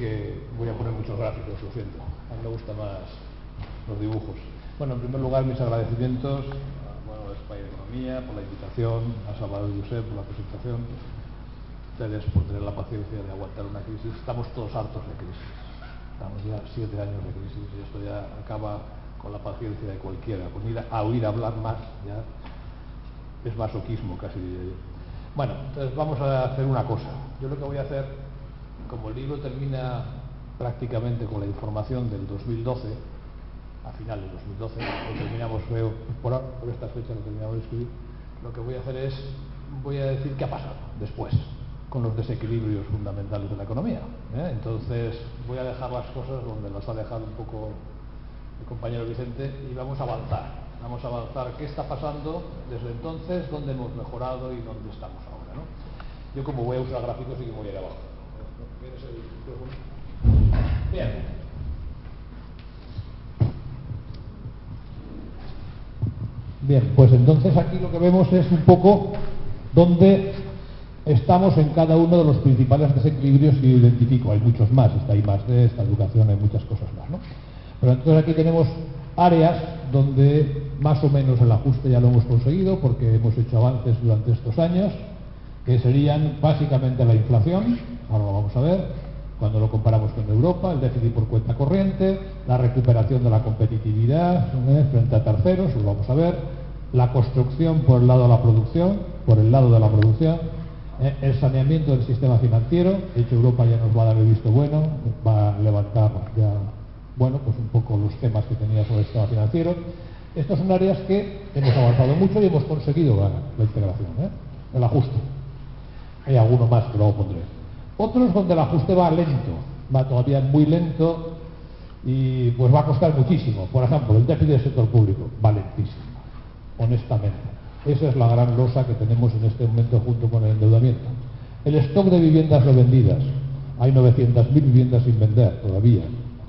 que voy a poner muchos gráficos, lo siento. A mí me gustan más los dibujos. Bueno, en primer lugar, mis agradecimientos a Espai de Economía por la invitación, a Salvador y Josep por la presentación, a ustedes por tener la paciencia de aguantar una crisis. Estamos todos hartos de crisis. Estamos ya 7 años de crisis y esto ya acaba con la paciencia de cualquiera. Con oír hablar más ya es masoquismo, casi diría yo. Bueno, entonces vamos a hacer una cosa. Yo lo que voy a hacer, como el libro termina prácticamente con la información del 2012, a final del 2012, lo terminamos, creo, por esta fecha lo terminamos de escribir, lo que voy a hacer es, voy a decir qué ha pasado después, con los desequilibrios fundamentales de la economía. Entonces voy a dejar las cosas donde las ha dejado un poco el compañero Vicente y vamos a avanzar. Vamos a avanzar qué está pasando desde entonces, dónde hemos mejorado y dónde estamos ahora, ¿no? Yo, como voy a usar gráficos, sí que voy a ir abajo. Bien. Bien, pues entonces aquí lo que vemos es un poco dónde estamos en cada uno de los principales desequilibrios que yo identifico. Hay muchos más, está I+D, está educación, hay muchas cosas más, ¿no? Pero entonces aquí tenemos áreas donde más o menos el ajuste ya lo hemos conseguido porque hemos hecho avances durante estos años, que serían básicamente la inflación, ahora lo vamos a ver, cuando lo comparamos con Europa, el déficit por cuenta corriente, la recuperación de la competitividad frente a terceros, lo vamos a ver, la construcción por el lado de la producción, el saneamiento del sistema financiero. De hecho, Europa ya nos va a dar el visto bueno, va a levantar ya, bueno, pues un poco los temas que tenía sobre el sistema financiero. Estos son áreas que hemos avanzado mucho y hemos conseguido la integración, el ajuste. Hay alguno más que luego pondré. Otros donde el ajuste va lento, va todavía muy lento y pues va a costar muchísimo. Por ejemplo, el déficit del sector público va lentísimo, honestamente. Esa es la gran losa que tenemos en este momento junto con el endeudamiento. El stock de viviendas no vendidas. Hay 900.000 viviendas sin vender todavía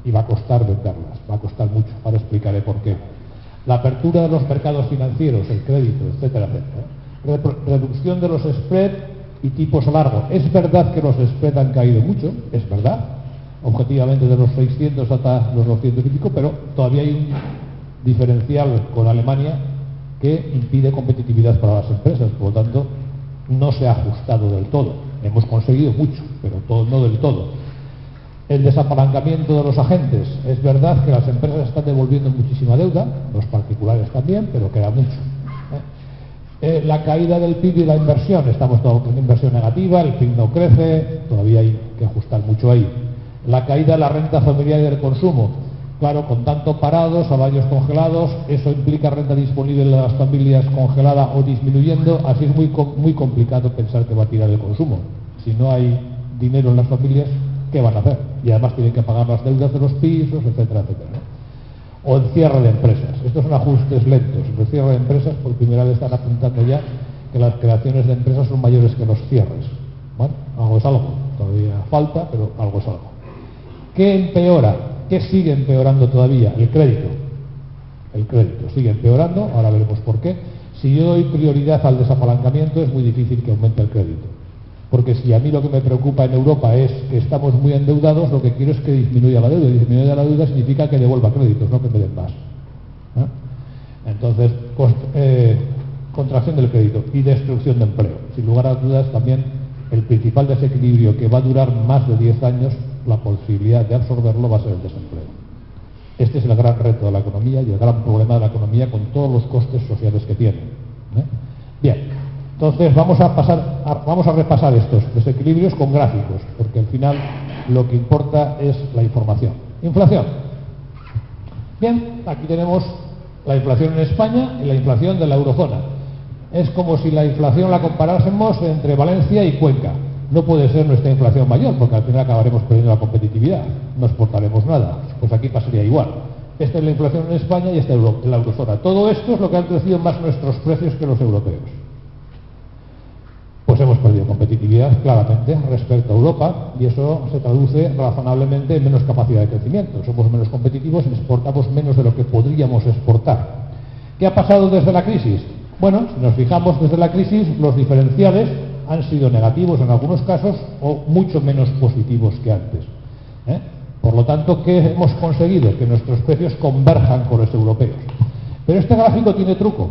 y va a costar venderlas, va a costar mucho. Ahora explicaré por qué. La apertura de los mercados financieros, el crédito, etcétera, etcétera. Reducción de los spread y tipos largos. Es verdad que los spread han caído mucho, es verdad, objetivamente de los 600 hasta los 200 y pico, pero todavía hay un diferencial con Alemania que impide competitividad para las empresas, por lo tanto no se ha ajustado del todo. Hemos conseguido mucho, pero no del todo. El desapalancamiento de los agentes. Es verdad que las empresas están devolviendo muchísima deuda, los particulares también, pero queda mucho. La caída del PIB y la inversión. Estamos todos con inversión negativa, el PIB no crece, todavía hay que ajustar mucho ahí. La caída de la renta familiar y del consumo. Claro, con tanto parados, salarios congelados, eso implica renta disponible de las familias congelada o disminuyendo, así es muy complicado pensar que va a tirar el consumo. Si no hay dinero en las familias, ¿qué van a hacer? Y además tienen que pagar las deudas de los pisos, etcétera, etcétera, ¿no? O el cierre de empresas. Estos son ajustes lentos. El cierre de empresas, por primera vez están apuntando ya que las creaciones de empresas son mayores que los cierres. Bueno, algo es algo. Todavía falta, pero algo es algo. ¿Qué empeora? ¿Qué sigue empeorando todavía? El crédito. El crédito sigue empeorando, ahora veremos por qué. Si yo doy prioridad al desapalancamiento, es muy difícil que aumente el crédito. Porque si a mí lo que me preocupa en Europa es que estamos muy endeudados, lo que quiero es que disminuya la deuda. Y disminuya la deuda significa que devuelva créditos, no que me den más. Entonces, contracción del crédito y destrucción de empleo. Sin lugar a dudas, también el principal desequilibrio que va a durar más de 10 años, la posibilidad de absorberlo va a ser el desempleo. Este es el gran reto de la economía y el gran problema de la economía con todos los costes sociales que tiene. Bien. Entonces vamos a repasar estos desequilibrios con gráficos, porque al final lo que importa es la información. Inflación. Bien, aquí tenemos la inflación en España y la inflación de la eurozona. Es como si la inflación la comparásemos entre Valencia y Cuenca. No puede ser nuestra inflación mayor, porque al final acabaremos perdiendo la competitividad, no exportaremos nada. Pues aquí pasaría igual. Esta es la inflación en España y esta en la eurozona. Todo esto es lo que han crecido más nuestros precios que los europeos. Pues hemos perdido competitividad claramente respecto a Europa y eso se traduce razonablemente en menos capacidad de crecimiento. Somos menos competitivos y exportamos menos de lo que podríamos exportar. ¿Qué ha pasado desde la crisis? Bueno, si nos fijamos desde la crisis, los diferenciales han sido negativos en algunos casos o mucho menos positivos que antes. Por lo tanto, ¿qué hemos conseguido? Que nuestros precios converjan con los europeos. Pero este gráfico tiene truco.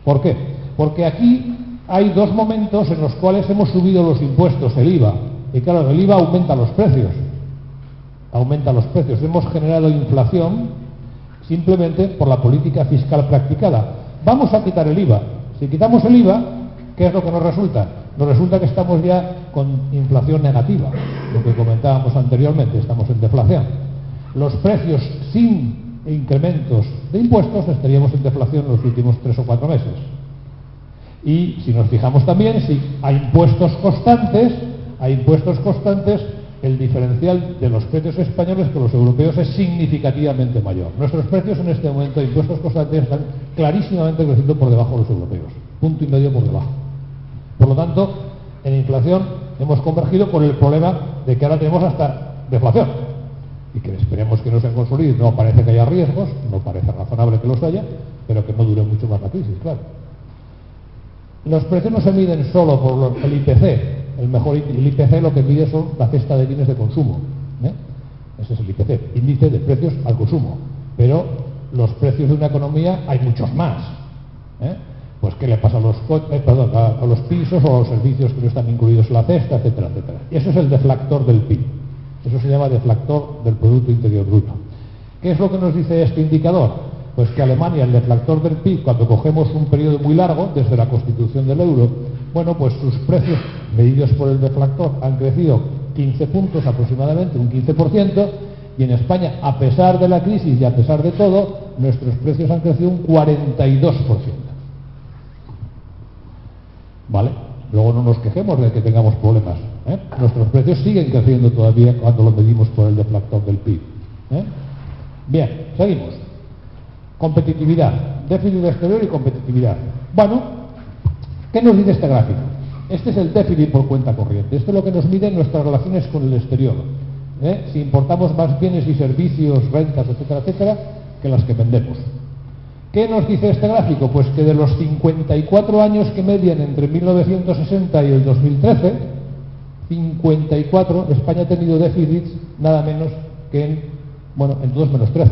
¿Por qué? Porque aquí hay dos momentos en los cuales hemos subido los impuestos, el IVA. Y claro, el IVA aumenta los precios. Aumenta los precios. Hemos generado inflación simplemente por la política fiscal practicada. Vamos a quitar el IVA. Si quitamos el IVA, ¿qué es lo que nos resulta? Nos resulta que estamos ya con inflación negativa, lo que comentábamos anteriormente, estamos en deflación. Los precios sin incrementos de impuestos estaríamos en deflación en los últimos 3 o 4 meses. Y si nos fijamos también, si a impuestos constantes, el diferencial de los precios españoles con los europeos es significativamente mayor. Nuestros precios en este momento de impuestos constantes están clarísimamente creciendo por debajo de los europeos, 1,5 puntos por debajo. Por lo tanto, en inflación hemos convergido con el problema de que ahora tenemos hasta deflación y que esperemos que no se consolide. No parece que haya riesgos, no parece razonable que los haya, pero que no dure mucho más la crisis, claro. Los precios no se miden solo por el IPC. El IPC lo que mide son la cesta de bienes de consumo. Ese es el IPC, índice de precios al consumo. Pero los precios de una economía hay muchos más. Pues qué le pasa a los pisos o a los servicios que no están incluidos en la cesta, etcétera, etcétera. Y eso es el deflactor del PIB. Eso se llama deflactor del Producto Interior Bruto. ¿Qué es lo que nos dice este indicador? Pues que Alemania, el deflactor del PIB, cuando cogemos un periodo muy largo, desde la constitución del euro, bueno, pues sus precios medidos por el deflactor han crecido 15 puntos aproximadamente, un 15%, y en España, a pesar de la crisis y a pesar de todo, nuestros precios han crecido un 42%. ¿Vale? Luego no nos quejemos de que tengamos problemas. Nuestros precios siguen creciendo todavía cuando los medimos por el deflactor del PIB. Bien, seguimos. Competitividad, déficit exterior y competitividad. Bueno, ¿qué nos dice este gráfico? Este es el déficit por cuenta corriente. Esto es lo que nos mide nuestras relaciones con el exterior. Si importamos más bienes y servicios, rentas, etcétera, etcétera, que las que vendemos. ¿Qué nos dice este gráfico? Pues que de los 54 años que median entre 1960 y el 2013, 54, España ha tenido déficits nada menos que en todos menos 13,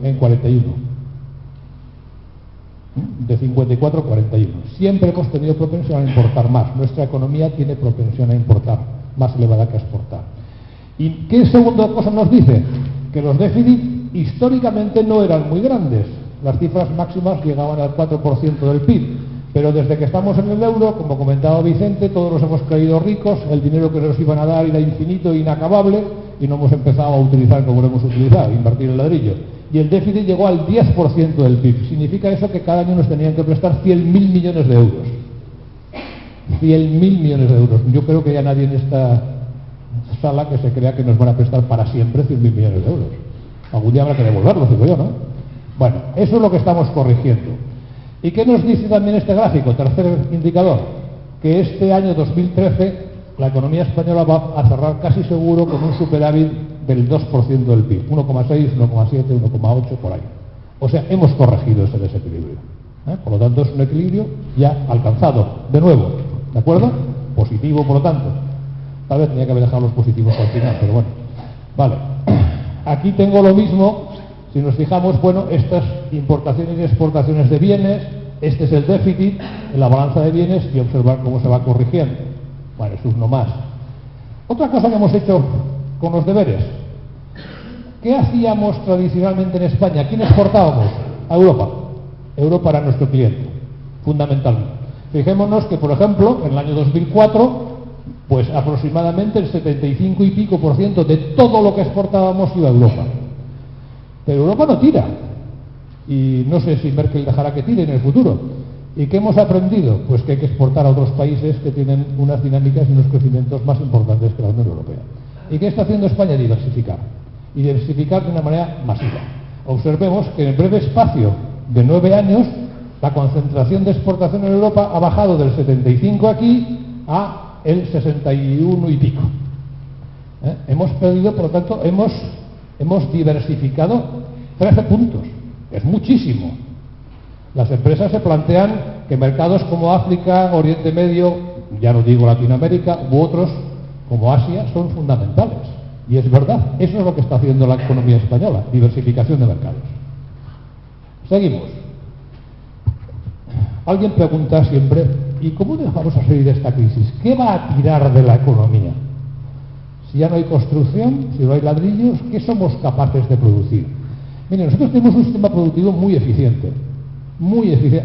en 41. De 54 a 41. Siempre hemos tenido propensión a importar más. Nuestra economía tiene propensión a importar, más elevada que a exportar. ¿Y qué segunda cosa nos dice? Que los déficits históricamente no eran muy grandes. Las cifras máximas llegaban al 4% del PIB, pero desde que estamos en el euro, como comentaba Vicente, todos nos hemos creído ricos, el dinero que nos iban a dar era infinito e inacabable y no hemos empezado a utilizar como lo hemos utilizado, invertir el ladrillo. Y el déficit llegó al 10% del PIB. Significa eso que cada año nos tenían que prestar 100.000 millones de euros. 100.000 millones de euros. Yo creo que ya nadie en esta sala que se crea que nos van a prestar para siempre 100.000 millones de euros. Algún día habrá que devolverlos, digo yo, ¿no? Bueno, eso es lo que estamos corrigiendo. ¿Y qué nos dice también este gráfico? Tercer indicador, que este año 2013 la economía española va a cerrar casi seguro con un superávit del 2% del PIB, 1,6, 1,7, 1,8, por ahí. O sea, hemos corregido ese desequilibrio. Por lo tanto, es un equilibrio ya alcanzado, de nuevo, ¿de acuerdo? Positivo, por lo tanto. Tal vez tenía que haber dejado los positivos al final, pero bueno. Vale. Aquí tengo lo mismo. Si nos fijamos, bueno, estas importaciones y exportaciones de bienes, este es el déficit en la balanza de bienes y observar cómo se va corrigiendo. Bueno, eso es uno más. Otra cosa que hemos hecho con los deberes. ¿Qué hacíamos tradicionalmente en España? ¿Quién exportábamos? A Europa. Europa era nuestro cliente, fundamentalmente. Fijémonos que, por ejemplo, en el año 2004, pues aproximadamente el 75 y pico % de todo lo que exportábamos iba a Europa. Pero Europa no tira, y no sé si Merkel dejará que tire en el futuro. ¿Y qué hemos aprendido? Pues que hay que exportar a otros países que tienen unas dinámicas y unos crecimientos más importantes que la Unión Europea. ¿Y qué está haciendo España? Diversificar. Y diversificar de una manera masiva. Observemos que en el breve espacio de 9 años, la concentración de exportación en Europa ha bajado del 75 aquí a el 61 y pico. Hemos perdido, por lo tanto, hemos diversificado 13 puntos. Es muchísimo. Las empresas se plantean que mercados como África, Oriente Medio, ya no digo Latinoamérica, u otros como Asia, son fundamentales. Y es verdad, eso es lo que está haciendo la economía española, diversificación de mercados. Seguimos. Alguien pregunta siempre, ¿y cómo vamos a salir de esta crisis? ¿Qué va a tirar de la economía? Si ya no hay construcción, si no hay ladrillos, ¿qué somos capaces de producir? Miren, nosotros tenemos un sistema productivo muy eficiente,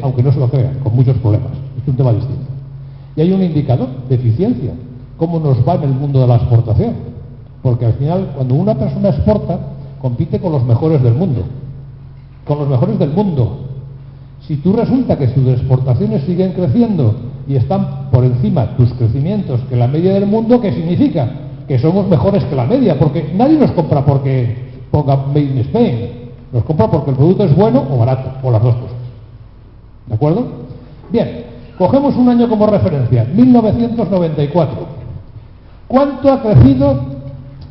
aunque no se lo crean, con muchos problemas. Es un tema distinto. Y hay un indicador de eficiencia, cómo nos va en el mundo de la exportación. Porque al final, cuando una persona exporta, compite con los mejores del mundo. Con los mejores del mundo. Si tú resulta que sus exportaciones siguen creciendo y están por encima tus crecimientos que la media del mundo, ¿qué significa? Que somos mejores que la media, porque nadie nos compra porque ponga Made in Spain. Nos compra porque el producto es bueno o barato, o las dos cosas. ¿De acuerdo? Bien, cogemos un año como referencia, 1994. ¿Cuánto ha crecido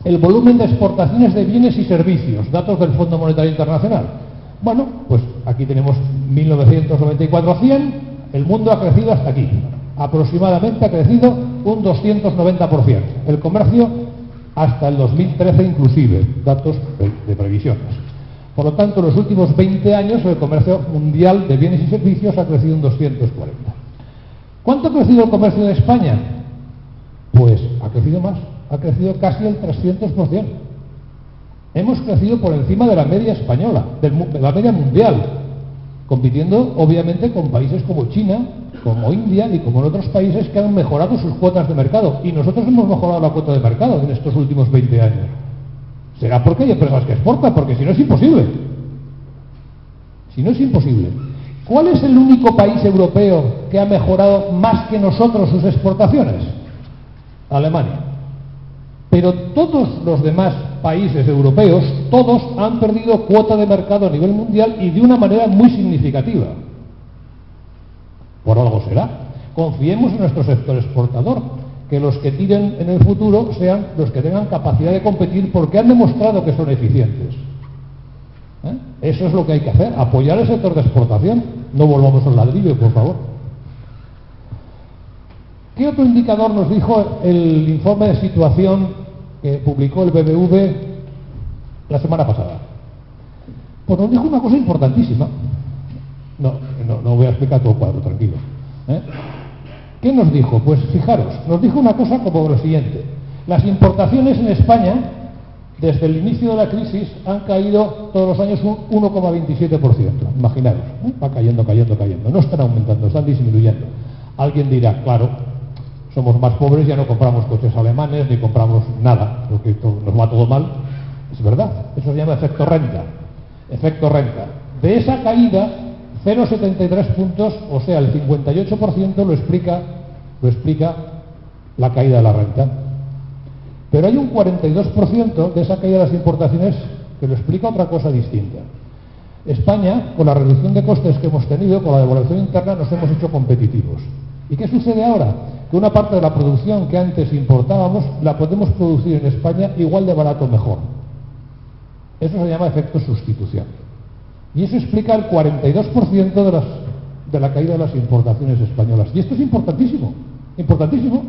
el volumen de exportaciones de bienes y servicios? Datos del Fondo Monetario Internacional. Bueno, pues aquí tenemos 1994 a 100, el mundo ha crecido hasta aquí. Aproximadamente ha crecido un 290%. El comercio hasta el 2013 inclusive, datos de previsiones. Por lo tanto, en los últimos 20 años el comercio mundial de bienes y servicios ha crecido un 240. ¿Cuánto ha crecido el comercio de España? Pues ha crecido más, ha crecido casi el 300%. Hemos crecido por encima de la media española, de la media mundial, compitiendo obviamente con países como China, como India y como en otros países que han mejorado sus cuotas de mercado. Y nosotros hemos mejorado la cuota de mercado en estos últimos 20 años. Será porque hay empresas que exportan, porque si no es imposible. Si no es imposible. ¿Cuál es el único país europeo que ha mejorado más que nosotros sus exportaciones? Alemania. Pero todos los demás países europeos, todos han perdido cuota de mercado a nivel mundial y de una manera muy significativa. Por algo será. Confiemos en nuestro sector exportador, que los que tiren en el futuro sean los que tengan capacidad de competir porque han demostrado que son eficientes. Eso es lo que hay que hacer, apoyar el sector de exportación. No volvamos al ladrillo, por favor. ¿Qué otro indicador nos dijo el informe de situación que publicó el BBV la semana pasada? Pues nos dijo una cosa importantísima. No voy a explicar todo el cuadro, tranquilo. ¿Qué nos dijo? Pues fijaros, nos dijo una cosa como lo siguiente. Las importaciones en España, desde el inicio de la crisis, han caído todos los años un 1,27%. Imaginaros, va cayendo. No están aumentando, están disminuyendo. Alguien dirá, claro, somos más pobres, ya no compramos coches alemanes, ni compramos nada, porque nos va todo mal. Es verdad, eso se llama efecto renta. Efecto renta. De esa caída, 0,73 puntos, o sea, el 58% lo explica la caída de la renta. Pero hay un 42% de esa caída de las importaciones que lo explica otra cosa distinta. España, con la reducción de costes que hemos tenido, con la devaluación interna, nos hemos hecho competitivos. ¿Y qué sucede ahora? Que una parte de la producción que antes importábamos la podemos producir en España igual de barato o mejor. Eso se llama efecto sustitución. Y eso explica el 42% de la caída de las importaciones españolas. Y esto es importantísimo, importantísimo.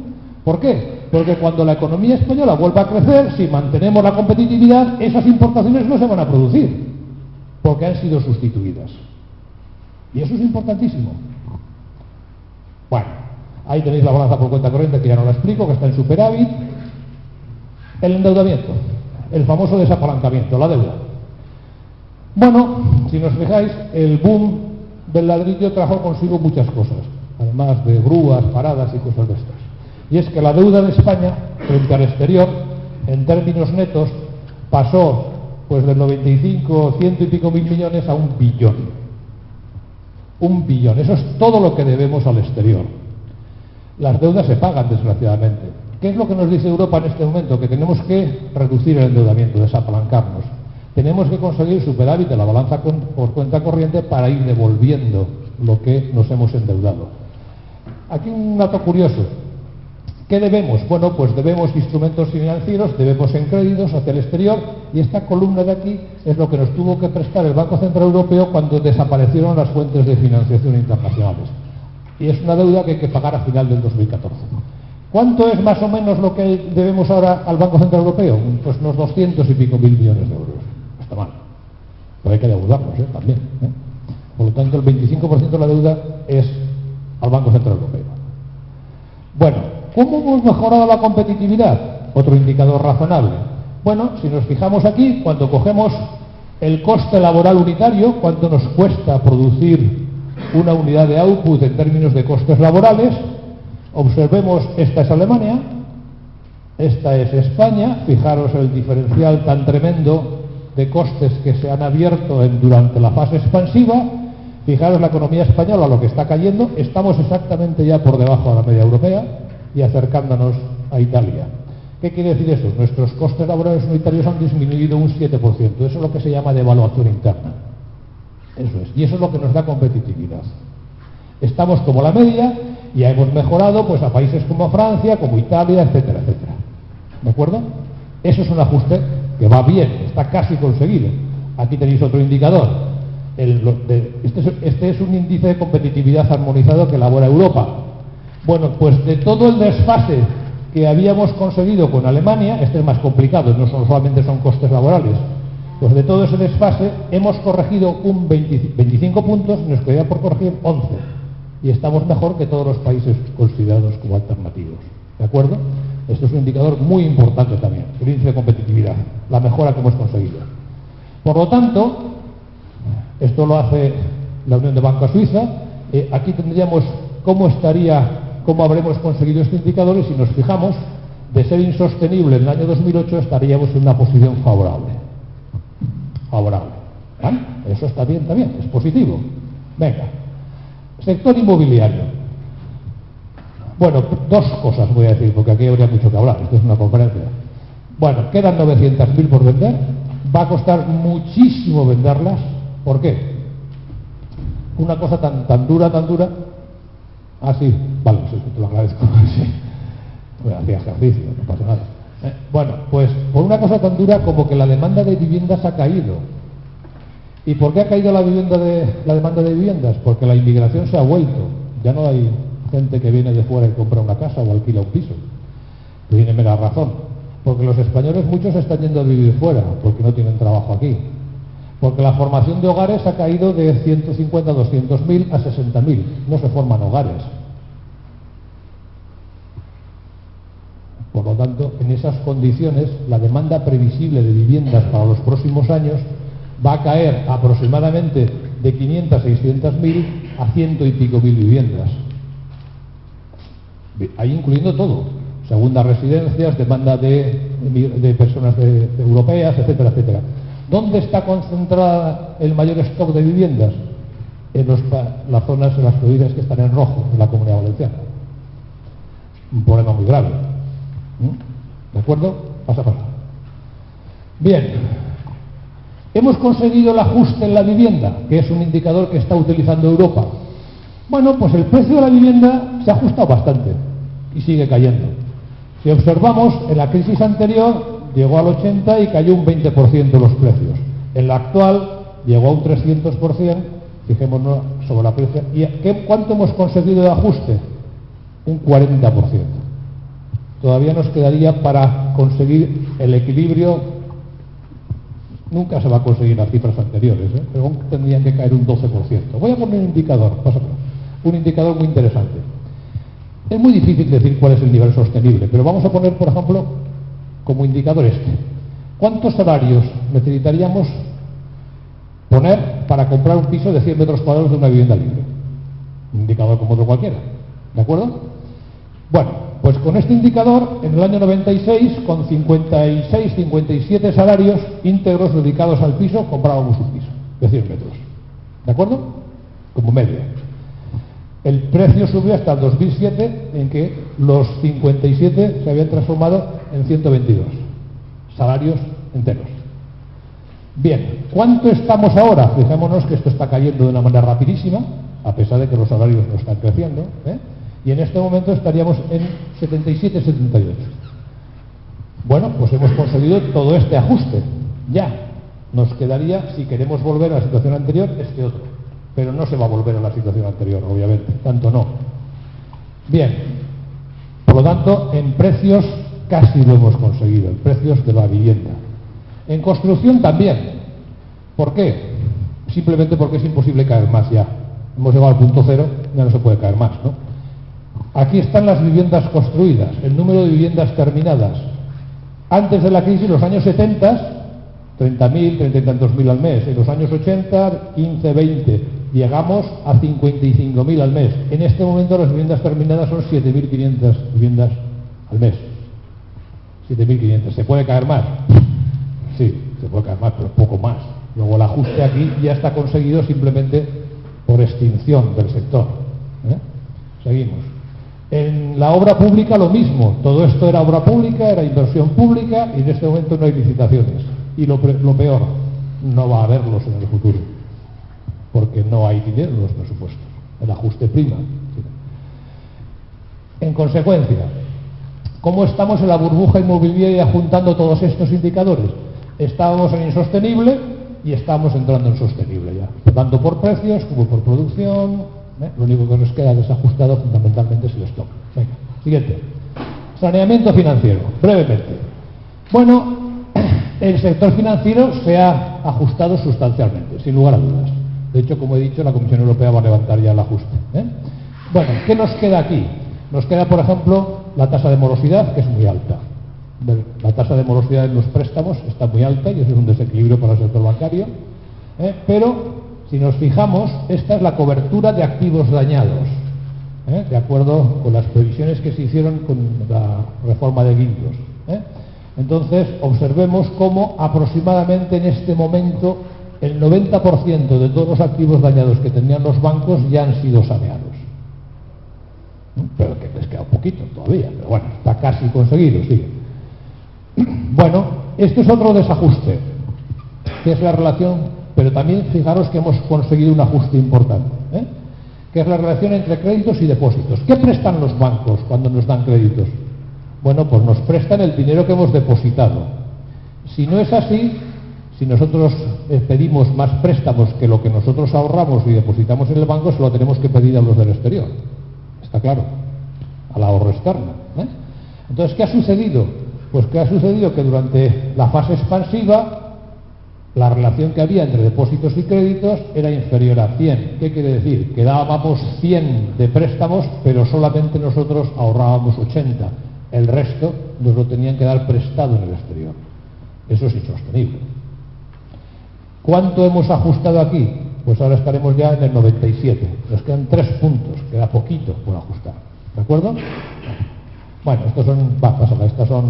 ¿Por qué? Porque cuando la economía española vuelva a crecer, si mantenemos la competitividad, esas importaciones no se van a producir, porque han sido sustituidas. Y eso es importantísimo. Bueno, ahí tenéis la balanza por cuenta corriente, que ya no la explico, que está en superávit. El endeudamiento, el famoso desapalancamiento, la deuda. Bueno, si nos fijáis, el boom del ladrillo trajo consigo muchas cosas, además de grúas, paradas y cosas de estas. Y es que la deuda de España, frente al exterior, en términos netos, pasó pues del 95, 100 y pico mil millones a 1 billón. 1 billón, eso es todo lo que debemos al exterior. Las deudas se pagan, desgraciadamente. ¿Qué es lo que nos dice Europa en este momento? Que tenemos que reducir el endeudamiento, desapalancarnos. Tenemos que conseguir superávit de la balanza por cuenta corriente para ir devolviendo lo que nos hemos endeudado. Aquí un dato curioso. ¿Qué debemos? Bueno, pues debemos instrumentos financieros, debemos en créditos hacia el exterior, y esta columna de aquí es lo que nos tuvo que prestar el Banco Central Europeo cuando desaparecieron las fuentes de financiación internacionales. Y es una deuda que hay que pagar a final del 2014. ¿Cuánto es más o menos lo que debemos ahora al Banco Central Europeo? Pues unos 200 y pico mil millones de euros. No está mal. Pero hay que endeudarnos, también. Por lo tanto, el 25% de la deuda es al Banco Central Europeo. Bueno, ¿cómo hemos mejorado la competitividad? Otro indicador razonable. Bueno, si nos fijamos aquí, cuando cogemos el coste laboral unitario, cuánto nos cuesta producir una unidad de output en términos de costes laborales, observemos, esta es Alemania, esta es España, fijaros el diferencial tan tremendo de costes que se han abierto durante la fase expansiva, fijaros la economía española, lo que está cayendo, estamos exactamente ya por debajo de la media europea y acercándonos a Italia. ¿Qué quiere decir eso? Nuestros costes laborales unitarios han disminuido un 7%, eso es lo que se llama devaluación interna. Eso es, y eso es lo que nos da competitividad. Estamos como la media, y ya hemos mejorado pues a países como Francia, como Italia, etcétera, etcétera. ¿De acuerdo? Eso es un ajuste que va bien, está casi conseguido. Aquí tenéis otro indicador. Este es un índice de competitividad armonizado que elabora Europa. Bueno, pues de todo el desfase que habíamos conseguido con Alemania, este es más complicado, no solamente son costes laborales, pues de todo ese desfase hemos corregido un 25 puntos y nos quedaría por corregir 11. Y estamos mejor que todos los países considerados como alternativos. ¿De acuerdo? Esto es un indicador muy importante también, el índice de competitividad, la mejora que hemos conseguido. Por lo tanto, esto lo hace la Unión de Banca Suiza. Aquí tendríamos cómo habremos conseguido este indicador, y si nos fijamos, de ser insostenible en el año 2008 estaríamos en una posición favorable. Favorable. ¿Vale? Eso está bien también, es positivo. Venga. Sector inmobiliario. Bueno, dos cosas voy a decir, porque aquí habría mucho que hablar, esto es una conferencia. Bueno, quedan 900.000 por vender, va a costar muchísimo venderlas. ¿Por qué? Una cosa tan dura. Ah, sí, vale, sí, te lo agradezco. Sí. Bueno, hacía ejercicio, no pasa nada. Bueno, pues por una cosa tan dura como que la demanda de viviendas ha caído. ¿Y por qué ha caído la demanda de viviendas? Porque la inmigración se ha vuelto. Ya no hay gente que viene de fuera y compra una casa o alquila un piso. Tiene mera razón. Porque los españoles muchos están yendo a vivir fuera, porque no tienen trabajo aquí. Porque la formación de hogares ha caído de 150 a 200.000 a 60.000. No se forman hogares. Por lo tanto, en esas condiciones, la demanda previsible de viviendas para los próximos años va a caer aproximadamente de 500 a 600.000 a 100 y pico mil viviendas. Ahí incluyendo todo. Segundas residencias, demanda de personas europeas, etcétera, etcétera. ¿Dónde está concentrada el mayor stock de viviendas? En las zonas, en las provincias que están en rojo, en la Comunidad Valenciana. Un problema muy grave. ¿De acuerdo? Pasa. Bien. Hemos conseguido el ajuste en la vivienda, que es un indicador que está utilizando Europa. Bueno, pues el precio de la vivienda se ha ajustado bastante y sigue cayendo. Si observamos, en la crisis anterior llegó al 80 y cayó un 20% los precios. En la actual llegó a un 300%, fijémonos sobre la precio. ¿Y cuánto hemos conseguido de ajuste? Un 40%. Todavía nos quedaría para conseguir el equilibrio. Nunca se va a conseguir las cifras anteriores, pero aún tendrían que caer un 12%. Voy a poner un indicador, un indicador muy interesante. Es muy difícil decir cuál es el nivel sostenible, pero vamos a poner, por ejemplo, como indicador este. ¿Cuántos salarios necesitaríamos poner para comprar un piso de 100 metros cuadrados de una vivienda libre? Un indicador como otro cualquiera, ¿de acuerdo? Bueno, pues con este indicador, en el año 96, con 56, 57 salarios íntegros dedicados al piso, comprábamos un piso de 100 metros. ¿De acuerdo? Como media. El precio subió hasta el 2007, en que los 57 se habían transformado en 122 salarios enteros. Bien, ¿cuánto estamos ahora? Fijémonos que esto está cayendo de una manera rapidísima, a pesar de que los salarios no están creciendo, y en este momento estaríamos en 77-78. Bueno, pues hemos conseguido todo este ajuste. Ya, nos quedaría, si queremos volver a la situación anterior, este otro. Pero no se va a volver a la situación anterior, obviamente, tanto no. Bien, Por lo tanto, en precios casi lo hemos conseguido, en precios de la vivienda. En construcción también. ¿Por qué? Simplemente porque es imposible caer más ya. Hemos llegado al punto cero, ya no se puede caer más, ¿no? Aquí están las viviendas construidas, el número de viviendas terminadas. Antes de la crisis, los años 70, 30.000, 30 y tantos mil al mes. En los años 80, 15, 20. Llegamos a 55.000 al mes. En este momento las viviendas terminadas son 7.500 viviendas al mes. 7.500. ¿Se puede caer más? Sí, se puede caer más, pero poco más. Luego el ajuste aquí ya está conseguido simplemente por extinción del sector. Seguimos. En la obra pública lo mismo. Todo esto era obra pública, era inversión pública y en este momento no hay licitaciones. Y lo peor, no va a haberlos en el futuro, porque no hay dinero en los presupuestos. El ajuste prima. En consecuencia, ¿cómo estamos en la burbuja inmobiliaria juntando todos estos indicadores? Estábamos en insostenible y estamos entrando en sostenible ya, tanto por precios como por producción. Lo único que nos queda desajustado fundamentalmente es el stock. Venga, siguiente. Saneamiento financiero, brevemente. Bueno, el sector financiero se ha ajustado sustancialmente, sin lugar a dudas. De hecho, como he dicho, la Comisión Europea va a levantar ya el ajuste. Bueno, ¿qué nos queda aquí? Nos queda, por ejemplo, la tasa de morosidad, que es muy alta. La tasa de morosidad en los préstamos está muy alta y eso es un desequilibrio para el sector bancario. Pero, si nos fijamos, esta es la cobertura de activos dañados, de acuerdo con las previsiones que se hicieron con la reforma de Guindos. Entonces, observemos cómo aproximadamente en este momento el 90% de todos los activos dañados que tenían los bancos ya han sido saneados. Pero que les queda un poquito todavía, pero bueno, está casi conseguido, sigue. Bueno, esto es otro desajuste, que es la relación, pero también fijaros que hemos conseguido un ajuste importante, que es la relación entre créditos y depósitos. ¿Qué prestan los bancos cuando nos dan créditos? Bueno, pues nos prestan el dinero que hemos depositado. Si no es así, si nosotros pedimos más préstamos que lo que nosotros ahorramos y depositamos en el banco, se lo tenemos que pedir a los del exterior. Está claro, al ahorro externo. Entonces, ¿qué ha sucedido? Pues que ha sucedido que durante la fase expansiva la relación que había entre depósitos y créditos era inferior a 100. ¿Qué quiere decir? Que dábamos 100 de préstamos, pero solamente nosotros ahorrábamos 80. El resto nos lo tenían que dar prestado en el exterior. Eso es insostenible. ¿Cuánto hemos ajustado aquí? Pues ahora estaremos ya en el 97. Nos quedan 3 puntos, queda poquito por ajustar. ¿De acuerdo? Bueno, estos son bajas, estas son...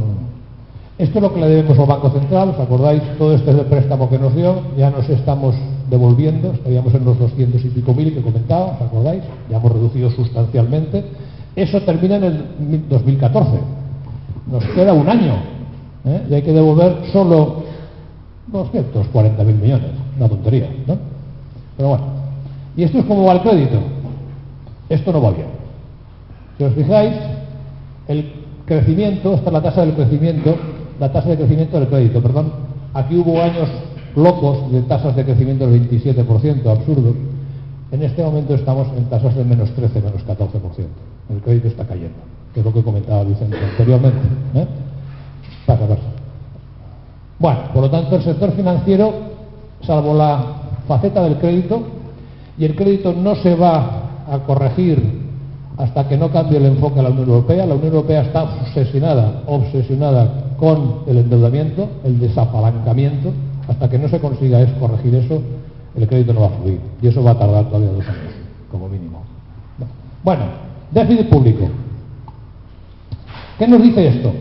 Esto es lo que le debemos al Banco Central, ¿os acordáis? Todo este es el préstamo que nos dio, ya nos estamos devolviendo, estaríamos en los 200 y pico mil que comentaba, ¿os acordáis? Ya hemos reducido sustancialmente. Eso termina en el 2014. Nos queda un año, y hay que devolver solo 240.000 millones, una tontería, ¿no? Pero bueno, ¿y esto es cómo va el crédito? Esto no va bien. Si os fijáis, el crecimiento, esta es la tasa del crecimiento, la tasa de crecimiento del crédito, perdón. Aquí hubo años locos de tasas de crecimiento del 27%, absurdos. En este momento estamos en tasas de menos 13, menos 14%. El crédito está cayendo, que es lo que comentaba Vicente anteriormente. Pasa. Bueno, por lo tanto, el sector financiero, salvo la faceta del crédito, y el crédito no se va a corregir hasta que no cambie el enfoque a la Unión Europea. La Unión Europea está obsesionada con el endeudamiento, el desapalancamiento. Hasta que no se consiga corregir eso, el crédito no va a fluir. Y eso va a tardar todavía 2 años, como mínimo. Bueno, déficit público. ¿Qué nos dice esto?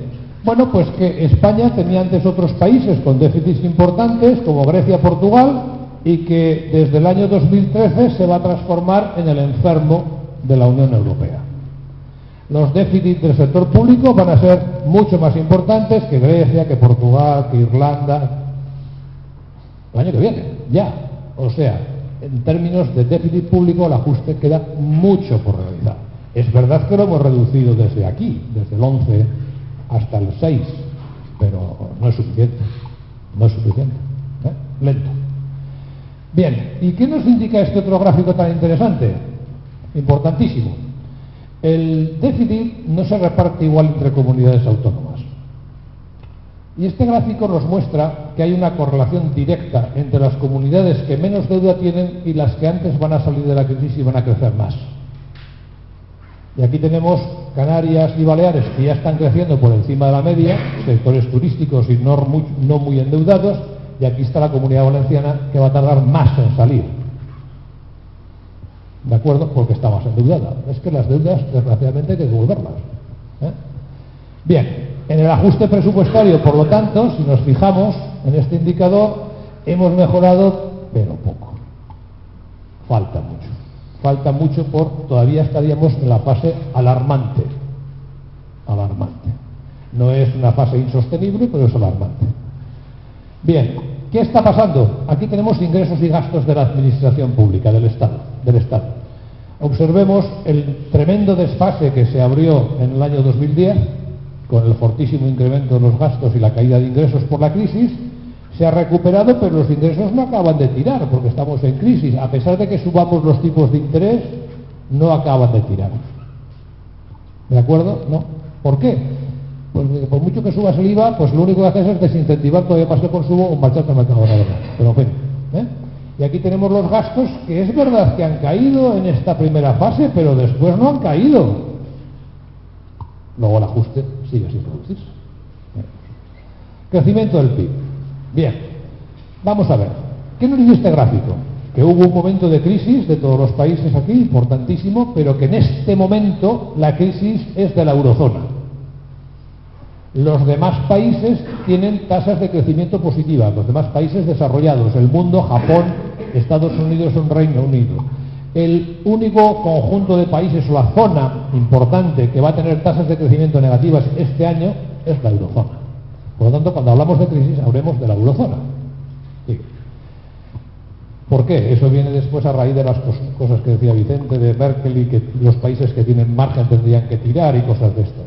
Bueno, pues que España tenía antes otros países con déficits importantes, como Grecia, Portugal, y que desde el año 2013 se va a transformar en el enfermo de la Unión Europea. Los déficits del sector público van a ser mucho más importantes que Grecia, que Portugal, que Irlanda, el año que viene, ya. O sea, en términos de déficit público, el ajuste queda mucho por realizar. Es verdad que lo hemos reducido desde aquí, desde el 11 hasta el 6, pero no es suficiente. No es suficiente. Lento. Bien, ¿y qué nos indica este otro gráfico tan interesante? Importantísimo. El déficit no se reparte igual entre comunidades autónomas. Y este gráfico nos muestra que hay una correlación directa entre las comunidades que menos deuda tienen y las que antes van a salir de la crisis y van a crecer más. Y aquí tenemos Canarias y Baleares, que ya están creciendo por encima de la media, sectores turísticos y no muy endeudados, y aquí está la Comunidad Valenciana, que va a tardar más en salir. ¿De acuerdo? Porque está más endeudada. Es que las deudas, desgraciadamente, hay que devolverlas. Bien, en el ajuste presupuestario, por lo tanto, si nos fijamos en este indicador, hemos mejorado, pero poco. Falta mucho. Falta mucho todavía estaríamos en la fase alarmante. Alarmante. No es una fase insostenible, pero es alarmante. Bien, ¿qué está pasando? Aquí tenemos ingresos y gastos de la administración pública, del Estado. Observemos el tremendo desfase que se abrió en el año 2010, con el fortísimo incremento de los gastos y la caída de ingresos por la crisis. Se ha recuperado, pero los ingresos no acaban de tirar, porque estamos en crisis. A pesar de que subamos los tipos de interés, no acaban de tirar. ¿De acuerdo? ¿No? ¿Por qué? Pues por mucho que subas el IVA, pues lo único que haces es desincentivar todavía más el consumo o marcharte al mercado laboral. Pero en fin, Y aquí tenemos los gastos, que es verdad que han caído en esta primera fase, pero después no han caído. Luego el ajuste sigue sin producirse. Crecimiento del PIB. Bien, vamos a ver. ¿Qué nos dice este gráfico? Que hubo un momento de crisis de todos los países aquí, importantísimo, pero que en este momento la crisis es de la eurozona. Los demás países tienen tasas de crecimiento positivas, los demás países desarrollados, el mundo, Japón, Estados Unidos o Reino Unido. El único conjunto de países o la zona importante que va a tener tasas de crecimiento negativas este año es la eurozona. Por lo tanto, cuando hablamos de crisis, hablemos de la eurozona. Sí. ¿Por qué? Eso viene después a raíz de las cosas que decía Vicente, de Merkel, y que los países que tienen margen tendrían que tirar y cosas de estas.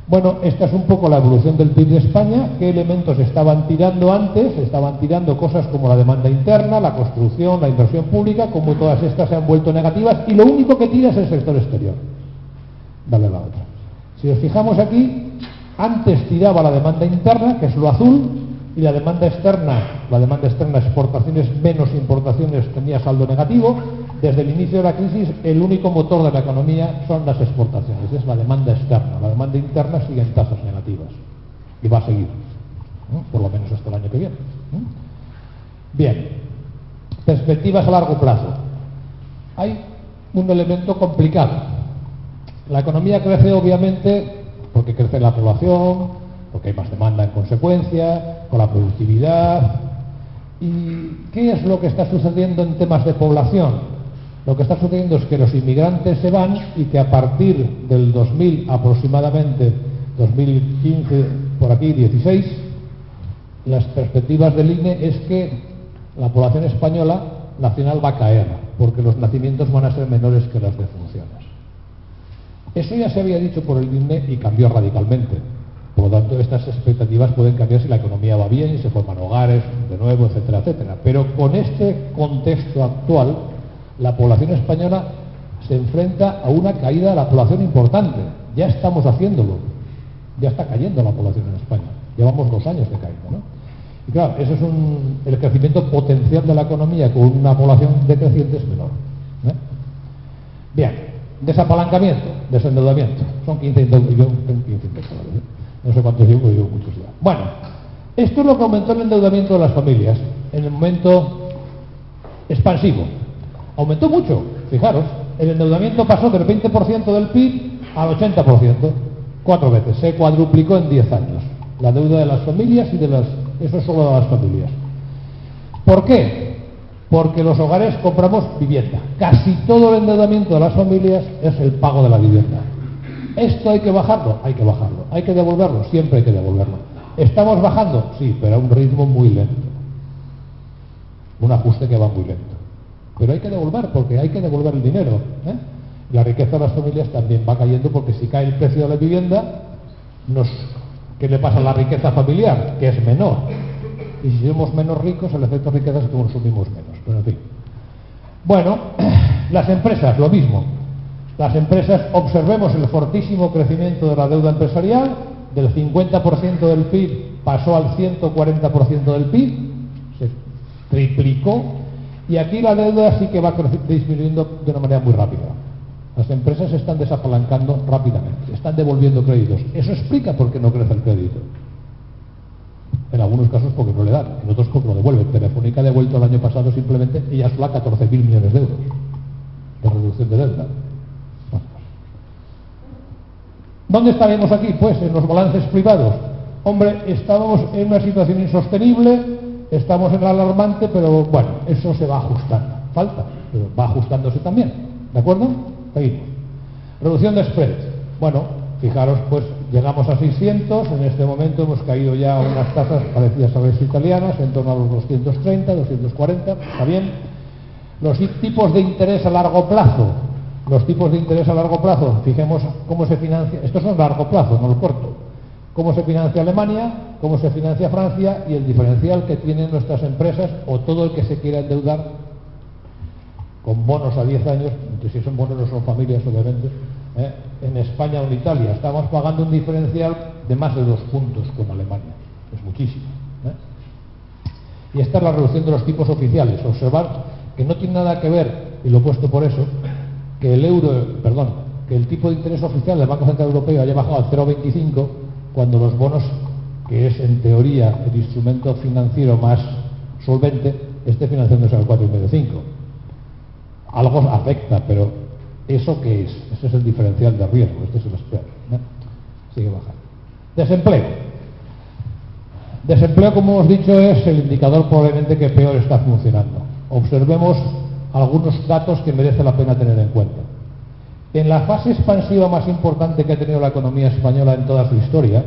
Bueno, esta es un poco la evolución del PIB de España. ¿Qué elementos estaban tirando antes? Estaban tirando cosas como la demanda interna, la construcción, la inversión pública, como todas estas se han vuelto negativas, y lo único que tira es el sector exterior. Dale la otra. Si os fijamos aquí, antes tiraba la demanda interna, que es lo azul, y la demanda externa, exportaciones menos importaciones, tenía saldo negativo. Desde el inicio de la crisis, el único motor de la economía son las exportaciones, es la demanda externa. La demanda interna sigue en tasas negativas y va a seguir, ¿no? Por lo menos hasta el año que viene. Bien, perspectivas a largo plazo. Hay un elemento complicado. La economía crece, obviamente, porque crece la población, porque hay más demanda en consecuencia, con la productividad. ¿Y qué es lo que está sucediendo en temas de población? Lo que está sucediendo es que los inmigrantes se van y que a partir del 2000 aproximadamente, 2015, por aquí, 16, las perspectivas del INE es que la población española nacional va a caer, porque los nacimientos van a ser menores que las defunciones. Eso ya se había dicho por el INE y cambió radicalmente. Por lo tanto, estas expectativas pueden cambiar si la economía va bien y se forman hogares de nuevo, etcétera, etcétera. Pero con este contexto actual, la población española se enfrenta a una caída de la población importante. Ya estamos haciéndolo. Ya está cayendo la población en España. Llevamos 2 años de caída, ¿no? Y claro, eso es el crecimiento potencial de la economía con una población decreciente es menor. Bien, desapalancamiento, desendeudamiento. Son 15 indeudados. Yo tengo 15 indeudados, no sé cuántos llevo, pero llevo muchos ya. Bueno, esto es lo que aumentó el endeudamiento de las familias en el momento expansivo. Aumentó mucho, fijaros, el endeudamiento pasó del 20% del PIB al 80%, 4 veces, se cuadruplicó en 10 años. La deuda de las familias y eso es solo de las familias. ¿Por qué? Porque los hogares compramos vivienda. Casi todo el endeudamiento de las familias es el pago de la vivienda. ¿Esto hay que bajarlo? Hay que bajarlo. ¿Hay que devolverlo? Siempre hay que devolverlo. ¿Estamos bajando? Sí, pero a un ritmo muy lento. Un ajuste que va muy lento. Pero hay que devolver, porque hay que devolver el dinero. La riqueza de las familias también va cayendo, porque si cae el precio de la vivienda, ¿qué le pasa a la riqueza familiar? Que es menor. Y si somos menos ricos, el efecto de riqueza es que consumimos menos. Pero en fin. Bueno, las empresas, lo mismo. Las empresas, observemos el fortísimo crecimiento de la deuda empresarial, del 50% del PIB pasó al 140% del PIB, se triplicó, y aquí la deuda sí que va disminuyendo de una manera muy rápida. Las empresas se están desapalancando rápidamente, están devolviendo créditos. Eso explica por qué no crece el crédito. En algunos casos porque no le dan, en otros porque lo devuelven. Telefónica ha devuelto el año pasado simplemente ella sola 14.000 millones de euros de reducción de deuda. ¿Dónde estaremos aquí? Pues en los balances privados. Hombre, estamos en una situación insostenible, estamos en la alarmante, pero bueno, eso se va ajustando. Falta, pero va ajustándose también. ¿De acuerdo? Seguimos. Reducción de spread. Bueno, fijaros, pues llegamos a 600, en este momento hemos caído ya a unas tasas parecidas a las italianas, en torno a los 230, 240, está bien. Los tipos de interés a largo plazo. Los tipos de interés a largo plazo, fijemos cómo se financia, estos son a largo plazo, no el corto, cómo se financia Alemania, cómo se financia Francia y el diferencial que tienen nuestras empresas o todo el que se quiera endeudar con bonos a 10 años, si son bonos no son familias obviamente, en España o en Italia, estamos pagando un diferencial de más de 2 puntos con Alemania, es muchísimo. Y esta es la reducción de los tipos oficiales, observar que no tiene nada que ver, y lo he puesto por eso, que el tipo de interés oficial del Banco Central Europeo haya bajado al 0,25 cuando los bonos, que es en teoría el instrumento financiero más solvente, esté financiándose al 4,5. Algo afecta, pero ¿eso qué es? Ese es el diferencial de riesgo, este es el spread. Sigue bajando. Desempleo. Desempleo, como hemos dicho, es el indicador probablemente que peor está funcionando. Observemos algunos datos que merece la pena tener en cuenta. En la fase expansiva más importante que ha tenido la economía española en toda su historia,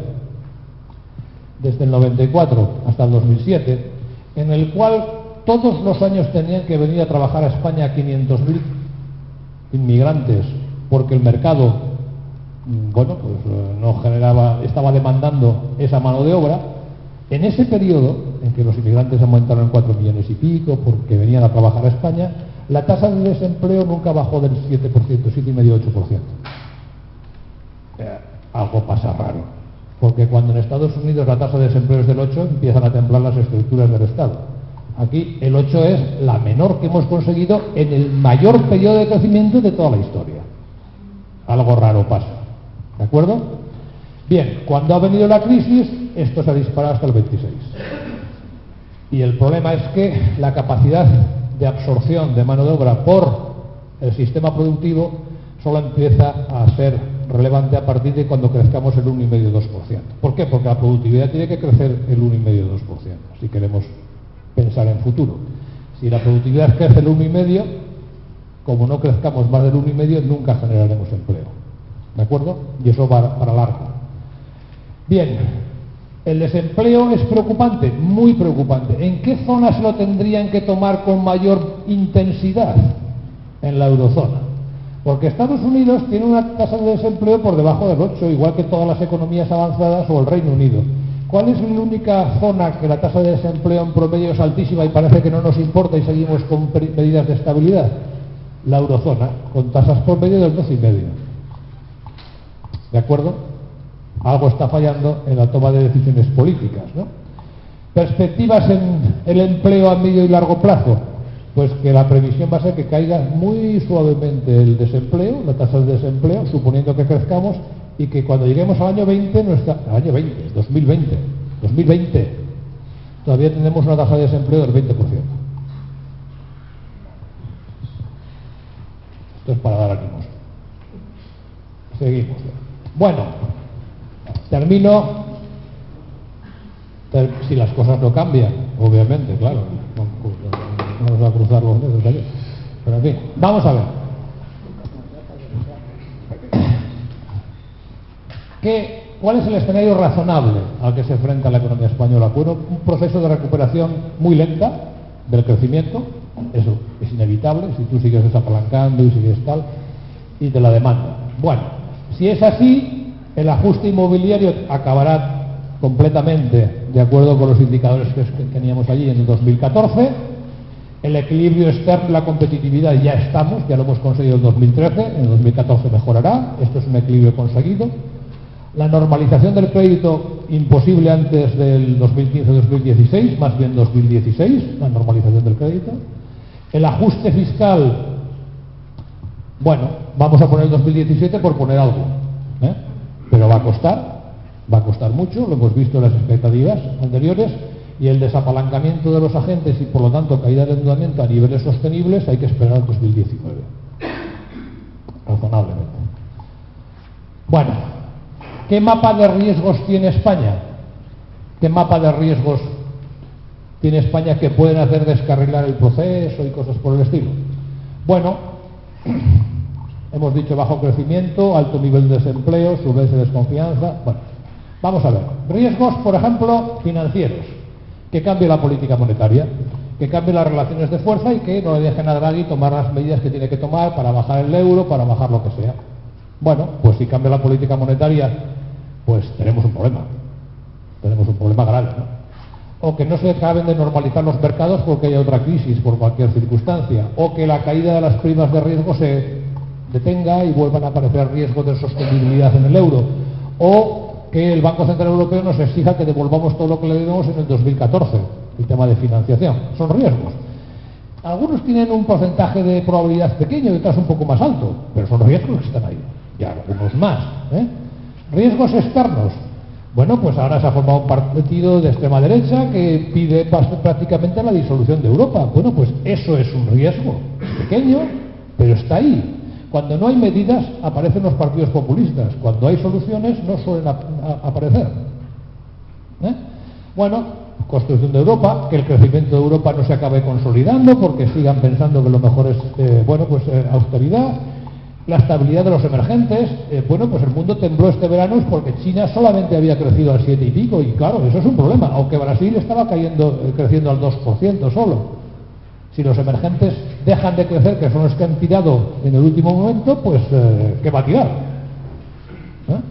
desde el 94 hasta el 2007, en el cual todos los años tenían que venir a trabajar a España 500.000 inmigrantes, porque el mercado, no generaba, estaba demandando esa mano de obra. En ese periodo, en que los inmigrantes aumentaron en 4 millones y pico, porque venían a trabajar a España, la tasa de desempleo nunca bajó del 7%, 7,5-8%. Algo pasa raro, porque cuando en Estados Unidos la tasa de desempleo es del 8%, empiezan a temblar las estructuras del Estado. Aquí el 8% es la menor que hemos conseguido en el mayor periodo de crecimiento de toda la historia. Algo raro pasa, ¿de acuerdo? Bien, cuando ha venido la crisis, esto se ha disparado hasta el 26%. Y el problema es que la capacidad de absorción de mano de obra por el sistema productivo solo empieza a ser relevante a partir de cuando crezcamos el 1,5-2%. ¿Por qué? Porque la productividad tiene que crecer el 1,5-2%, si queremos pensar en futuro. Si la productividad crece el 1,5%, como no crezcamos más del 1,5%, nunca generaremos empleo. ¿De acuerdo? Y eso va para largo. Bien. ¿El desempleo es preocupante? Muy preocupante. ¿En qué zonas lo tendrían que tomar con mayor intensidad? En la eurozona. Porque Estados Unidos tiene una tasa de desempleo por debajo del 8%, igual que todas las economías avanzadas o el Reino Unido. ¿Cuál es la única zona que la tasa de desempleo en promedio es altísima y parece que no nos importa y seguimos con medidas de estabilidad? La eurozona, con tasas promedio del 12,5%. ¿De acuerdo? Algo está fallando en la toma de decisiones políticas, ¿no? Perspectivas en el empleo a medio y largo plazo. Pues que la previsión va a ser que caiga muy suavemente el desempleo, la tasa de desempleo, suponiendo que crezcamos, y que cuando lleguemos al año 2020, todavía tenemos una tasa de desempleo del 20%. Esto es para dar ánimos. Seguimos. Bueno. Termino, si las cosas no cambian, obviamente, claro, no vamos a cruzar los dedos allí. Pero en fin, vamos a ver. ¿Cuál es el escenario razonable al que se enfrenta la economía española? Bueno, un proceso de recuperación muy lenta del crecimiento, eso es inevitable, si tú sigues desapalancando y sigues tal, y de la demanda. Bueno, si es así, el ajuste inmobiliario acabará completamente de acuerdo con los indicadores que teníamos allí en el 2014, El equilibrio externo y la competitividad ya estamos, ya lo hemos conseguido en 2013, en el 2014 mejorará, esto es un equilibrio conseguido. La normalización del crédito imposible antes del 2015-2016, más bien 2016, la normalización del crédito. El ajuste fiscal, bueno, vamos a poner el 2017 por poner algo, pero va a costar mucho, lo hemos visto en las expectativas anteriores, y el desapalancamiento de los agentes y por lo tanto caída del endeudamiento a niveles sostenibles hay que esperar al 2019, razonablemente. Bueno, ¿qué mapa de riesgos tiene España? ¿Qué mapa de riesgos tiene España que pueden hacer descarrilar el proceso y cosas por el estilo? Bueno, hemos dicho bajo crecimiento, alto nivel de desempleo, subvención de desconfianza. Bueno, vamos a ver. Riesgos, por ejemplo, financieros. Que cambie la política monetaria, que cambie las relaciones de fuerza y que no le dejen a Draghi tomar las medidas que tiene que tomar para bajar el euro, para bajar lo que sea. Bueno, pues si cambia la política monetaria, pues tenemos un problema grave, ¿no? O que no se acaben de normalizar los mercados porque haya otra crisis por cualquier circunstancia, o que la caída de las primas de riesgo se detenga y vuelvan a aparecer riesgos de sostenibilidad en el euro, o que el Banco Central Europeo nos exija que devolvamos todo lo que le debemos en el 2014, el tema de financiación. Son riesgos. Algunos tienen un porcentaje de probabilidad pequeño y otros un poco más alto, pero son riesgos que están ahí. Y algunos más. Riesgos externos. Bueno, pues ahora se ha formado un partido de extrema derecha que pide prácticamente la disolución de Europa. Bueno, pues eso es un riesgo. Es pequeño, pero está ahí. Cuando no hay medidas, aparecen los partidos populistas. Cuando hay soluciones, no suelen aparecer. Bueno, construcción de Europa, que el crecimiento de Europa no se acabe consolidando, porque sigan pensando que lo mejor es, austeridad. La estabilidad de los emergentes. Bueno, pues el mundo tembló este verano porque China solamente había crecido al 7 y pico, y claro, eso es un problema, aunque Brasil estaba creciendo al 2% solo. Si los emergentes dejan de crecer, que son los que han tirado en el último momento, pues ¿qué va a tirar?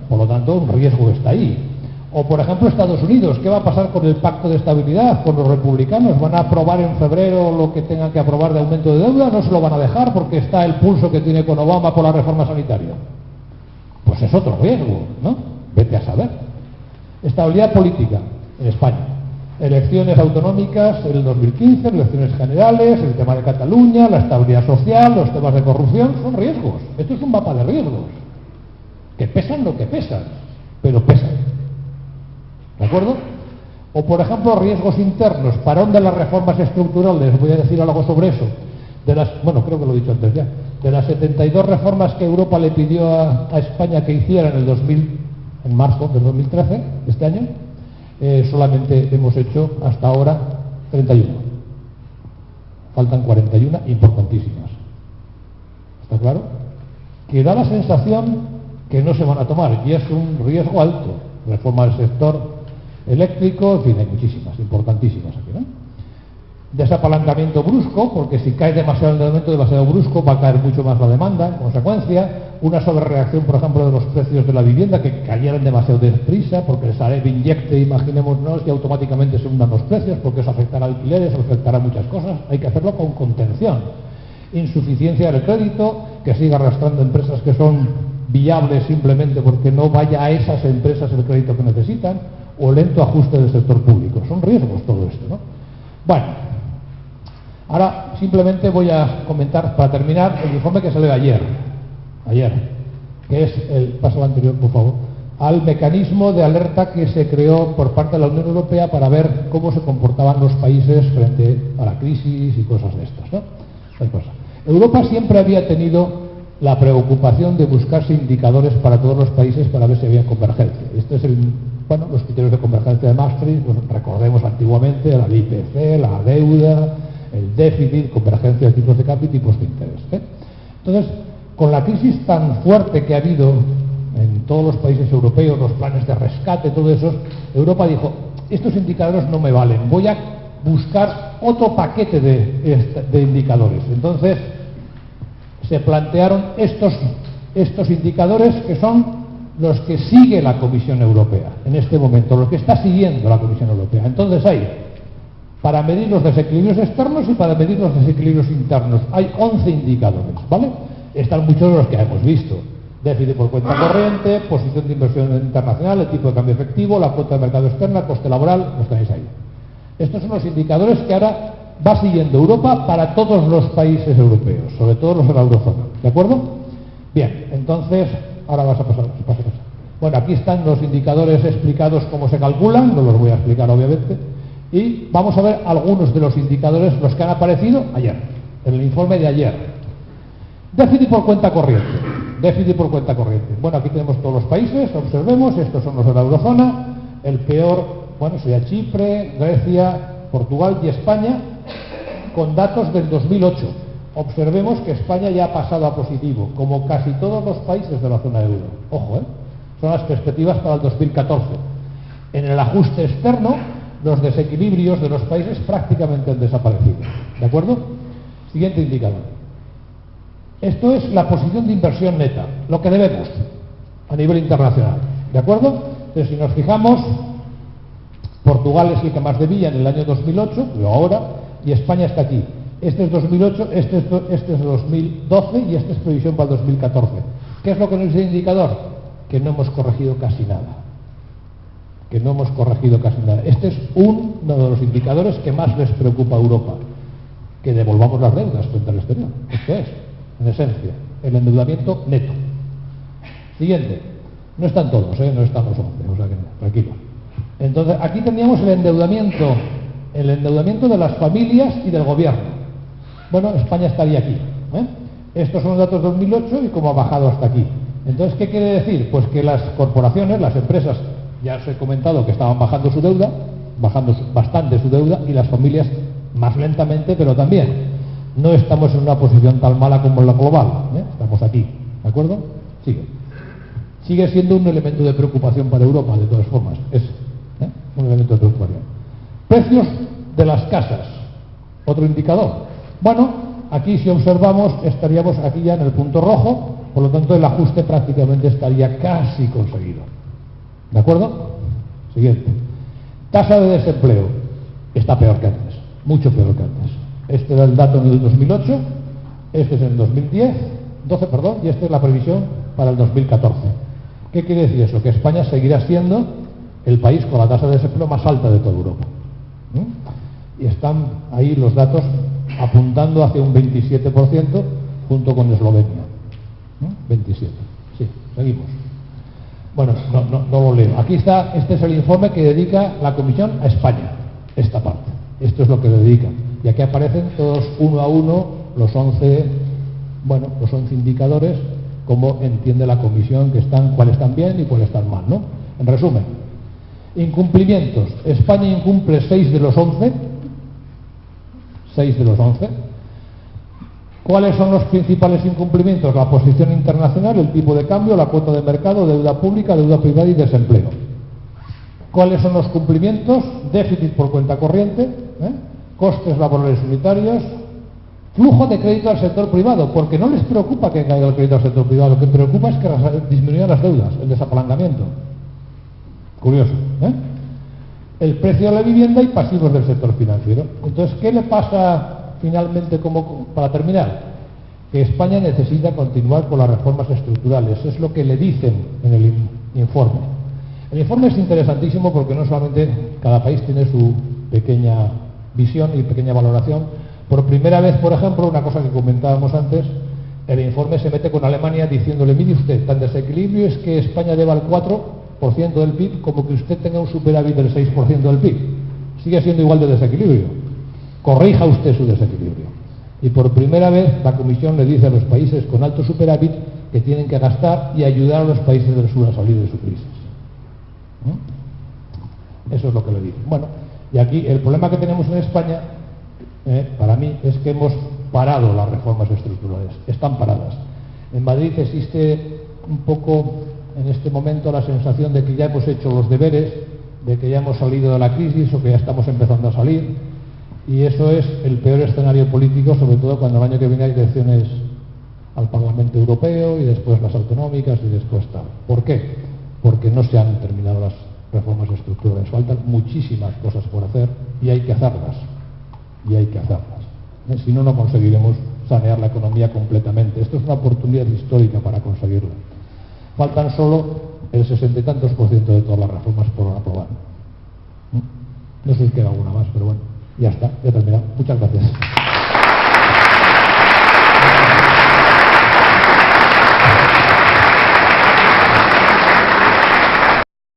Por lo tanto, un riesgo está ahí. O, por ejemplo, Estados Unidos. ¿Qué va a pasar con el pacto de estabilidad? ¿Con los republicanos? ¿Van a aprobar en febrero lo que tengan que aprobar de aumento de deuda? ¿No se lo van a dejar porque está el pulso que tiene con Obama por la reforma sanitaria? Pues es otro riesgo, ¿no? Vete a saber. Estabilidad política en España. Elecciones autonómicas en el 2015, elecciones generales, el tema de Cataluña, la estabilidad social, los temas de corrupción, son riesgos. Esto es un mapa de riesgos, que pesan lo que pesan, pero pesan. ¿De acuerdo? O, por ejemplo, riesgos internos, parón de las reformas estructurales, voy a decir algo sobre eso. Creo que lo he dicho antes ya. De las 72 reformas que Europa le pidió a España que hiciera en marzo del 2013, este año, solamente hemos hecho hasta ahora 31. Faltan 41 importantísimas. ¿Está claro? Que da la sensación que no se van a tomar, y es un riesgo alto. Reforma del sector eléctrico, en fin, hay muchísimas, importantísimas aquí, ¿no? Desapalancamiento brusco, porque si cae demasiado el endeudamiento demasiado brusco, va a caer mucho más la demanda, en consecuencia. Una sobrereacción, por ejemplo, de los precios de la vivienda, que cayeran demasiado deprisa, porque el Sareb inyecte, imaginémonos, y automáticamente se hundan los precios, porque eso afectará a alquileres, afectará a muchas cosas. Hay que hacerlo con contención. Insuficiencia del crédito, que siga arrastrando empresas que son viables simplemente porque no vaya a esas empresas el crédito que necesitan, o lento ajuste del sector público. Son riesgos todo esto, ¿no? Bueno, ahora simplemente voy a comentar, para terminar, el informe que salió ayer, que es paso al anterior, por favor, al mecanismo de alerta que se creó por parte de la Unión Europea para ver cómo se comportaban los países frente a la crisis y cosas de estas, ¿no? Europa siempre había tenido la preocupación de buscarse indicadores para todos los países para ver si había convergencia. Este es los criterios de convergencia de Maastricht, los recordemos antiguamente, la IPC, la deuda, el déficit, convergencia de tipos de cambio y tipos de interés. Entonces, con la crisis tan fuerte que ha habido en todos los países europeos, los planes de rescate, todo eso, Europa dijo, estos indicadores no me valen, voy a buscar otro paquete de indicadores. Entonces, se plantearon estos indicadores que son los que sigue la Comisión Europea en este momento, los que está siguiendo la Comisión Europea. Entonces hay para medir los desequilibrios externos y para medir los desequilibrios internos. Hay 11 indicadores, ¿vale? Están muchos de los que hemos visto. Déficit por cuenta corriente, posición de inversión internacional, el tipo de cambio efectivo, la cuota de mercado externa, coste laboral, los tenéis ahí. Estos son los indicadores que ahora va siguiendo Europa para todos los países europeos, sobre todo los de la eurozona, ¿de acuerdo? Bien, entonces, ahora vas a pasar. Bueno, aquí están los indicadores explicados cómo se calculan, no los voy a explicar obviamente, y vamos a ver algunos de los indicadores, los que han aparecido ayer, en el informe de ayer. Déficit por cuenta corriente. Déficit por cuenta corriente. Bueno, aquí tenemos todos los países, observemos, estos son los de la eurozona, el peor, bueno, sería Chipre, Grecia, Portugal y España, con datos del 2008. Observemos que España ya ha pasado a positivo, como casi todos los países de la zona euro. Ojo, son las perspectivas para el 2014. En el ajuste externo, los desequilibrios de los países prácticamente han desaparecido. ¿De acuerdo? Siguiente indicador. Esto es la posición de inversión neta, lo que debemos a nivel internacional. ¿De acuerdo? Entonces, si nos fijamos, Portugal es el que más debía en el año 2008, pero ahora, y España está aquí. Este es 2008, este es 2012 y esta es previsión para el 2014. ¿Qué es lo que nos dice el indicador? Que no hemos corregido casi nada. Que no hemos corregido casi nada. Este es uno de los indicadores que más les preocupa a Europa. Que devolvamos las deudas frente al exterior. Esto es, en esencia, el endeudamiento neto. Siguiente. No están todos, no están los 11, o sea que no, tranquilo. Entonces, aquí teníamos el endeudamiento de las familias y del gobierno. Bueno, España estaría aquí. Estos son los datos de 2008 y cómo ha bajado hasta aquí. Entonces, ¿qué quiere decir? Pues que las corporaciones, las empresas, ya os he comentado que estaban bajando su deuda, bajando bastante su deuda, y las familias más lentamente, pero también. No estamos en una posición tan mala como en la global. Estamos aquí, ¿de acuerdo? Sigue siendo un elemento de preocupación para Europa, de todas formas. Es un elemento de preocupación. Precios de las casas. Otro indicador. Bueno, aquí si observamos estaríamos aquí ya en el punto rojo, por lo tanto el ajuste prácticamente estaría casi conseguido. ¿De acuerdo? Siguiente. Tasa de desempleo. Está peor que antes, mucho peor que antes. Este era el dato en el 2008, este es en el 12, y esta es la previsión para el 2014. ¿Qué quiere decir eso? Que España seguirá siendo el país con la tasa de desempleo más alta de toda Europa. Y están ahí los datos apuntando hacia un 27% junto con Eslovenia. 27. Sí, seguimos. Bueno, no lo leo. Aquí está, este es el informe que dedica la Comisión a España, esta parte. Esto es lo que dedica. Y aquí aparecen todos uno a uno los 11 indicadores, como entiende la Comisión cuáles están bien y cuáles están mal, ¿no? En resumen, incumplimientos. España incumple 6 de los 11. 6 de los 11. ¿Cuáles son los principales incumplimientos? La posición internacional, el tipo de cambio, la cuota de mercado, deuda pública, deuda privada y desempleo. ¿Cuáles son los cumplimientos? Déficit por cuenta corriente, costes laborales unitarios, flujo de crédito al sector privado, porque no les preocupa que caiga el crédito al sector privado, lo que preocupa es que disminuyan las deudas, el desapalancamiento. Curioso, El precio de la vivienda y pasivos del sector financiero. Entonces, ¿qué le pasa finalmente para terminar? Que España necesita continuar con las reformas estructurales, es lo que le dicen en el informe. El informe es interesantísimo porque no solamente cada país tiene su pequeña visión y pequeña valoración. Por primera vez, por ejemplo, una cosa que comentábamos antes, el informe se mete con Alemania diciéndole, mire usted, tan desequilibrio es que España lleva el 4% del PIB como que usted tenga un superávit del 6% del PIB. Sigue siendo igual de desequilibrio. Corrija usted su desequilibrio. Y por primera vez la Comisión le dice a los países con alto superávit que tienen que gastar y ayudar a los países del sur a salir de su crisis. Eso es lo que le dice. Bueno, y aquí el problema que tenemos en España, para mí, es que hemos parado las reformas estructurales. Están paradas. En Madrid existe un poco, en este momento, la sensación de que ya hemos hecho los deberes, de que ya hemos salido de la crisis o que ya estamos empezando a salir. Y eso es el peor escenario político, sobre todo cuando el año que viene hay elecciones al Parlamento Europeo y después las autonómicas y después tal. ¿Por qué? Porque no se han terminado las reformas estructurales. Faltan muchísimas cosas por hacer y hay que hacerlas. y hay que hacerlas. Si no, no conseguiremos sanear la economía completamente. Esto es una oportunidad histórica para conseguirlo. Faltan solo el 60 y tantos % de todas las reformas por aprobar. No sé si queda alguna más, pero bueno, ya está, ya he terminado. Muchas gracias.